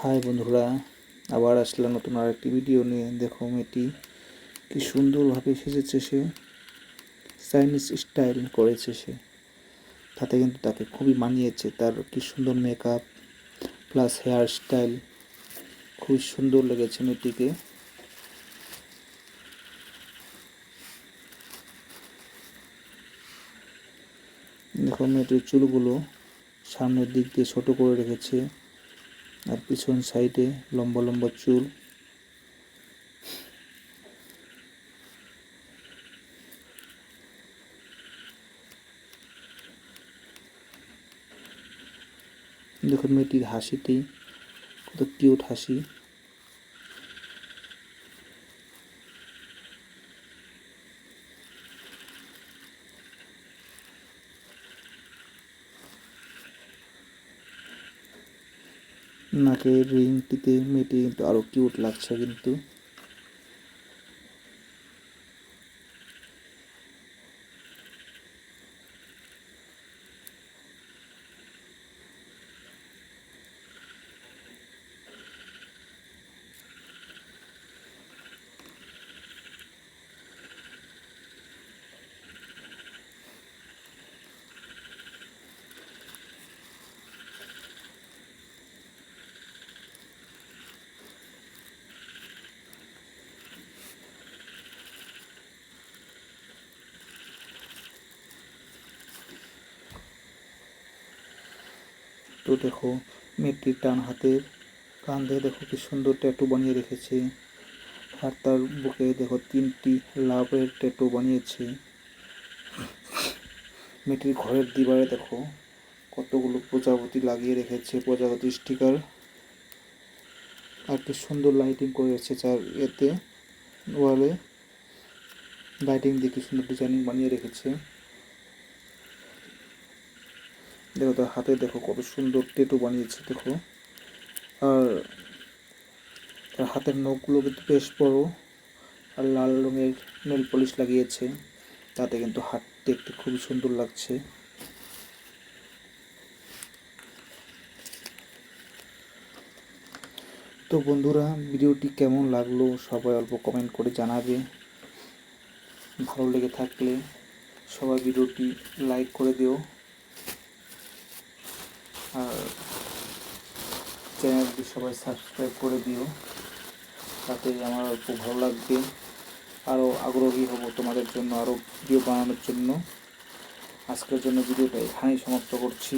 High বন্ধুরা, আবার আসলাম নতুন আরেকটি ভিডিও নিয়ে। দেখো মেয়েটি কি সুন্দরভাবে সেজেছে, সে চাইনিজ স্টাইল করেছে সে, তাতে কিন্তু তাকে খুবই মানিয়েছে। তার কি সুন্দর মেকআপ প্লাস হেয়ার স্টাইল, খুবই সুন্দর লেগেছে মেয়েটিকে। দেখো মেয়েটির চুলগুলো সামনের দিক দিয়ে ছোট করে রেখেছে, আর পিছন সাইডে লম্বা লম্বা চুল। দেখো মেয়েটির হাসিটি কত কিউট হাসি। নাকের রিংটিতে মেয়েটি কিন্তু আরো কিউট লাগছে কিন্তু। তো দেখো মেয়েটির ডান হাতের কাঁধে দেখো কি সুন্দর ট্যাটু বানিয়ে রেখেছে, আর তার বুকে দেখো 3টি লাভের ট্যাটু বানিয়েছে। মেয়েটির ঘরের দিবারে দেখো কতগুলো প্রজাপতি লাগিয়ে রেখেছে, প্রজাপতি স্টিকার। আর কি সুন্দর লাইটিং করেছে চার এতে ওয়ালে, লাইটিং দিয়ে কি সুন্দর ডিজাইনিং বানিয়ে রেখেছে। দেখো তার হাতে দেখো কত সুন্দর ট্যাটু বানিয়েছে দেখো। আর তার হাতের নখগুলো কিন্তু বেশ বড়, আর লাল রঙের নেল পলিশ লাগিয়েছে, তাতে কিন্তু হাত দেখতে খুবই সুন্দর লাগছে। তো বন্ধুরা, ভিডিওটি কেমন লাগলো সবাই অল্প কমেন্ট করে জানাবে। ভালো লেগে থাকলে সবাই ভিডিওটি লাইক করে দিও, আর চ্যানেলটি সবাই সাবস্ক্রাইব করে দিও, তাতে আমার খুব ভালো লাগবে। আরও আগ্রহী হব তোমাদের জন্য আরও ভিডিও বানানোর জন্য। আজকের জন্য ভিডিওটা এখানেই সমাপ্ত করছি,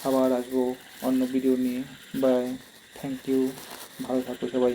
আবার আসবো অন্য ভিডিও নিয়ে। বাই, থ্যাংক ইউ, ভালো থাকো সবাই।